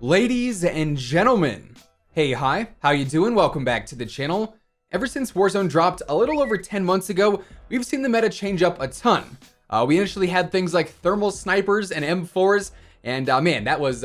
Ladies and gentlemen, hey, hi, how you doing? Welcome back to the channel. Ever since Warzone dropped a little over 10 months ago, we've seen the meta change up a ton. We initially had things like thermal snipers and M4s, and man, that was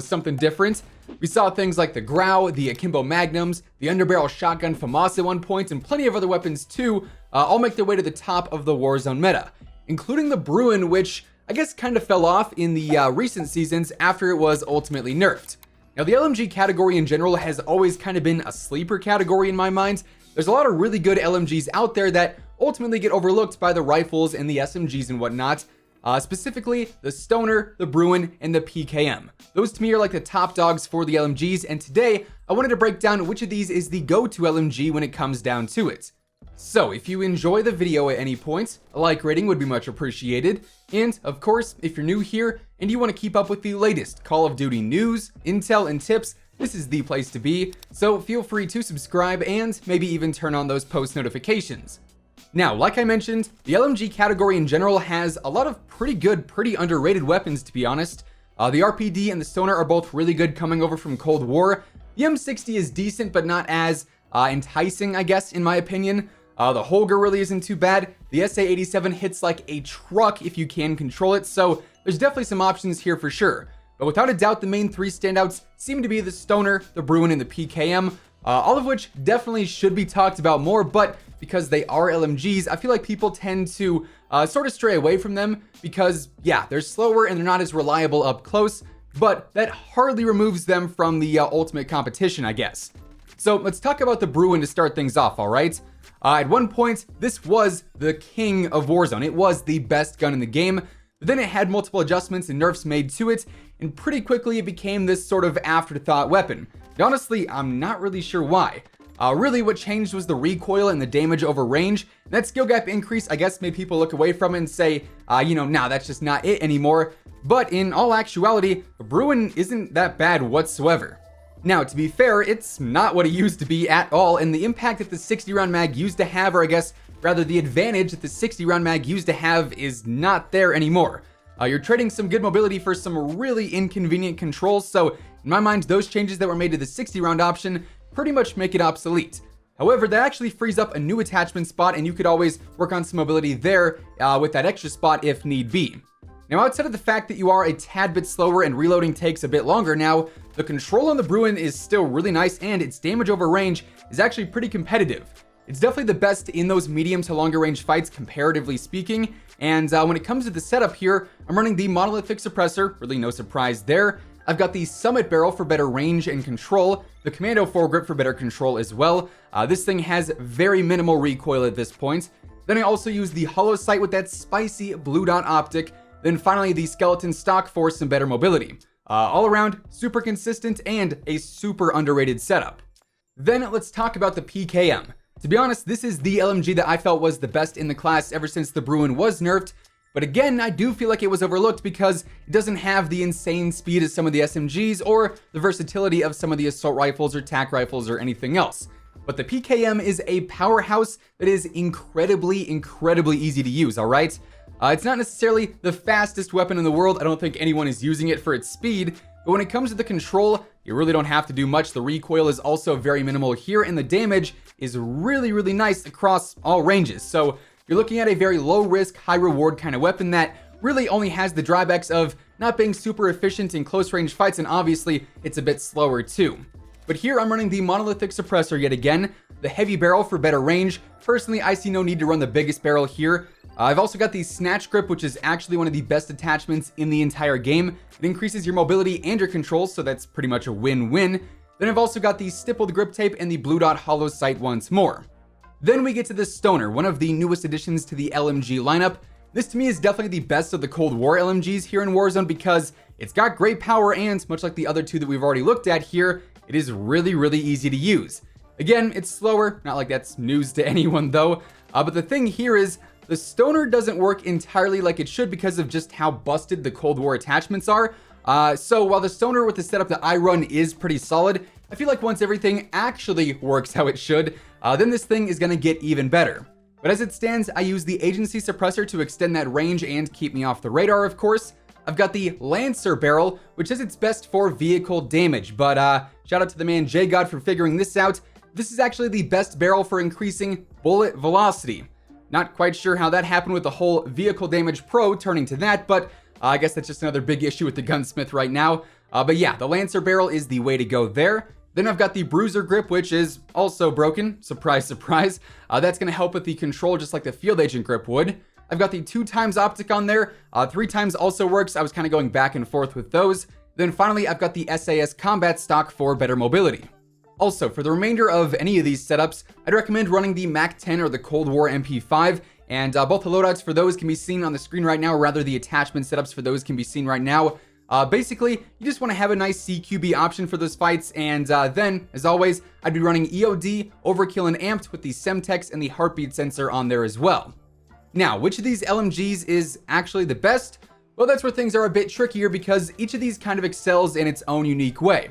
something different. We saw things like the Grau, the Akimbo Magnums, the underbarrel shotgun FAMAS at one point, and plenty of other weapons too, all make their way to the top of the Warzone meta, including the Bruen, which I guess kind of fell off in the recent seasons after it was ultimately nerfed. Now, the LMG category in general has always kind of been a sleeper category in my mind. There's a lot of really good LMGs out there that ultimately get overlooked by the rifles and the SMGs and whatnot. Specifically, the Stoner, the Bruen, and the PKM. Those to me are like the top dogs for the LMGs, and today I wanted to break down which of these is the go-to LMG when it comes down to it. So, if you enjoy the video at any point, a like rating would be much appreciated. And, of course, if you're new here and you want to keep up with the latest Call of Duty news, intel, and tips, this is the place to be. So, feel free to subscribe and maybe even turn on those post notifications. Now, like I mentioned, the LMG category in general has a lot of pretty good, pretty underrated weapons, to be honest. The RPD and the Stoner are both really good coming over from Cold War. The M60 is decent, but not as enticing, I guess, in my opinion. The Holger really isn't too bad. The SA-87 hits like a truck if you can control it, so there's definitely some options here for sure. But without a doubt, the main three standouts seem to be the Stoner, the Bruen, and the PKM, all of which definitely should be talked about more, but because they are LMGs, I feel like people tend to sort of stray away from them because, yeah, they're slower and they're not as reliable up close, but that hardly removes them from the ultimate competition, I guess. So let's talk about the Bruen to start things off, all right? At one point, this was the king of Warzone. It was the best gun in the game, but then it had multiple adjustments and nerfs made to it, and pretty quickly it became this sort of afterthought weapon. And honestly, I'm not really sure why. Really what changed was the recoil and the damage over range. And that skill gap increase, I guess, made people look away from it and say, nah, that's just not it anymore. But in all actuality, the Bruen isn't that bad whatsoever. Now, to be fair, it's not what it used to be at all, and the impact that the 60-round mag used to have, or I guess, rather the advantage that the 60-round mag used to have is not there anymore. You're trading some good mobility for some really inconvenient controls, so in my mind, those changes that were made to the 60-round option pretty much make it obsolete. However, that actually frees up a new attachment spot, and you could always work on some mobility there with that extra spot if need be. Now, outside of the fact that you are a tad bit slower and reloading takes a bit longer now, the control on the Bruen is still really nice, and its damage over range is actually pretty competitive. It's definitely the best in those medium to longer range fights, comparatively speaking, and when it comes to the setup here, I'm running the monolithic suppressor, really no surprise there. I've got the summit barrel for better range and control, the commando foregrip for better control as well. This thing has very minimal recoil at this point. Then I also use the hollow sight with that spicy blue dot optic. Then finally, the skeleton stock for some better mobility. All around, super consistent and a super underrated setup. Then let's talk about the PKM. To be honest, this is the LMG that I felt was the best in the class ever since the Bruen was nerfed. But again, I do feel like it was overlooked because it doesn't have the insane speed as some of the SMGs or the versatility of some of the assault rifles or tac rifles or anything else. But the PKM is a powerhouse that is incredibly easy to use, all right? It's not necessarily the fastest weapon in the world. I don't think anyone is using it for its speed, but when it comes to the control, you really don't have to do much. The recoil is also very minimal here, and the damage is really nice across all ranges. So you're looking at a very low risk, high reward kind of weapon that really only has the drawbacks of not being super efficient in close range fights, and obviously it's a bit slower too. But here I'm running the monolithic suppressor yet again, the heavy barrel for better range. Personally, I see no need to run the biggest barrel here. I've also got the snatch grip, which is actually one of the best attachments in the entire game. It increases your mobility and your control, so that's pretty much a win-win. Then I've also got the stippled grip tape and the blue dot hollow sight once more. Then we get to the Stoner, one of the newest additions to the LMG lineup. This to me is definitely the best of the Cold War LMGs here in Warzone because it's got great power, and much like the other two that we've already looked at here, it is really easy to use. Again, it's slower, not like that's news to anyone though, but the thing here is the Stoner doesn't work entirely like it should because of just how busted the Cold War attachments are. So while the Stoner with the setup that I run is pretty solid, I feel like once everything actually works how it should, then this thing is gonna get even better. But as it stands, I use the agency suppressor to extend that range and keep me off the radar, of course. I've got the Lancer barrel, which is its best for vehicle damage, but shout out to the man JGod for figuring this out. This is actually the best barrel for increasing bullet velocity. Not quite sure how that happened with the whole vehicle damage pro turning to that, but I guess that's just another big issue with the gunsmith right now. But yeah, the Lancer barrel is the way to go there. Then I've got the Bruiser grip, which is also broken. Surprise, surprise. That's going to help with the control just like the Field Agent grip would. I've got the 2x optic on there. 3x also works. I was kind of going back and forth with those. Then finally, I've got the SAS combat stock for better mobility. Also, for the remainder of any of these setups, I'd recommend running the MK9 or the Cold War MP5, and both the loadouts for those can be seen on the screen right now, or rather the attachment setups for those can be seen right now. Basically, you just want to have a nice CQB option for those fights, and then, as always, I'd be running EOD, Overkill, and Amped with the Semtex and the heartbeat sensor on there as well. Now, which of these LMGs is actually the best? Well, that's where things are a bit trickier because each of these kind of excels in its own unique way.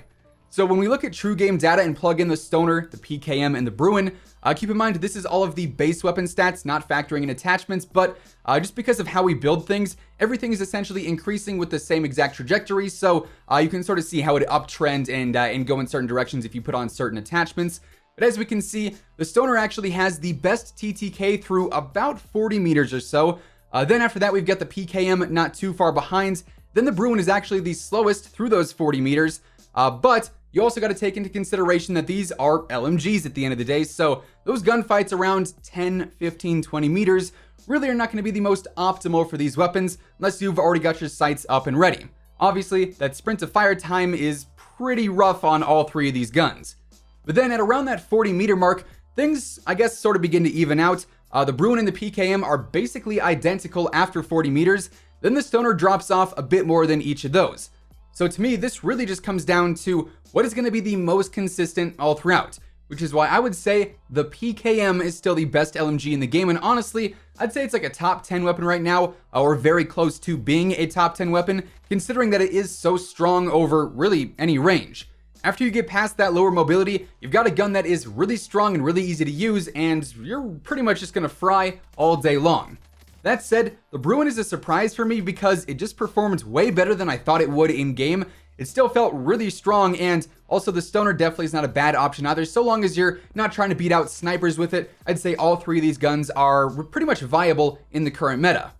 So when we look at true game data and plug in the Stoner, the PKM, and the Bruen, keep in mind this is all of the base weapon stats, not factoring in attachments, but just because of how we build things, everything is essentially increasing with the same exact trajectory, so you can sort of see how it uptrend and go in certain directions if you put on certain attachments. But as we can see, the Stoner actually has the best TTK through about 40 meters or so. Then after that, we've got the PKM not too far behind. Then the Bruen is actually the slowest through those 40 meters, but you also got to take into consideration that these are LMGs at the end of the day, so those gunfights around 10, 15, 20 meters really are not going to be the most optimal for these weapons unless you've already got your sights up and ready. Obviously, that sprint to fire time is pretty rough on all three of these guns. But then at around that 40 meter mark, things, I guess, sort of begin to even out. The Bruen and the PKM are basically identical after 40 meters, then the Stoner drops off a bit more than each of those. So to me, this really just comes down to what is going to be the most consistent all throughout, which is why I would say the PKM is still the best LMG in the game, and honestly, I'd say it's like a top 10 weapon right now, or very close to being a top 10 weapon, considering that it is so strong over really any range. After you get past that lower mobility, you've got a gun that is really strong and really easy to use, and you're pretty much just going to fry all day long. That said, the Bruen is a surprise for me because it just performed way better than I thought it would in game. It still felt really strong, and also the Stoner definitely is not a bad option either. So long as you're not trying to beat out snipers with it, I'd say all three of these guns are pretty much viable in the current meta.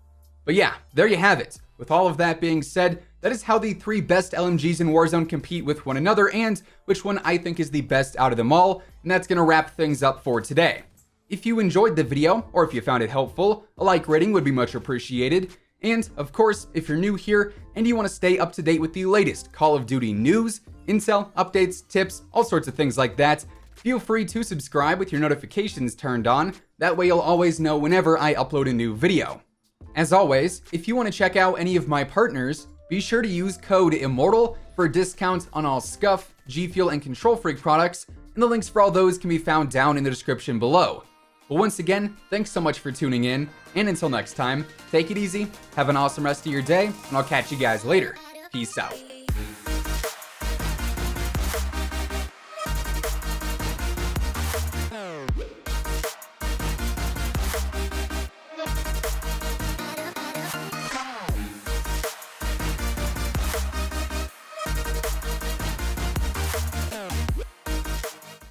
But yeah, there you have it. With all of that being said, that is how the three best LMGs in Warzone compete with one another and which one I think is the best out of them all, and that's going to wrap things up for today. If you enjoyed the video, or if you found it helpful, a like rating would be much appreciated. And, of course, if you're new here and you want to stay up to date with the latest Call of Duty news, intel, updates, tips, all sorts of things like that, feel free to subscribe with your notifications turned on. That way you'll always know whenever I upload a new video. As always, if you want to check out any of my partners, be sure to use code WhosImmortal for a discount on all Scuff, G Fuel, and Control Freak products, and the links for all those can be found down in the description below. But once again, thanks so much for tuning in, and until next time, take it easy, have an awesome rest of your day, and I'll catch you guys later. Peace out.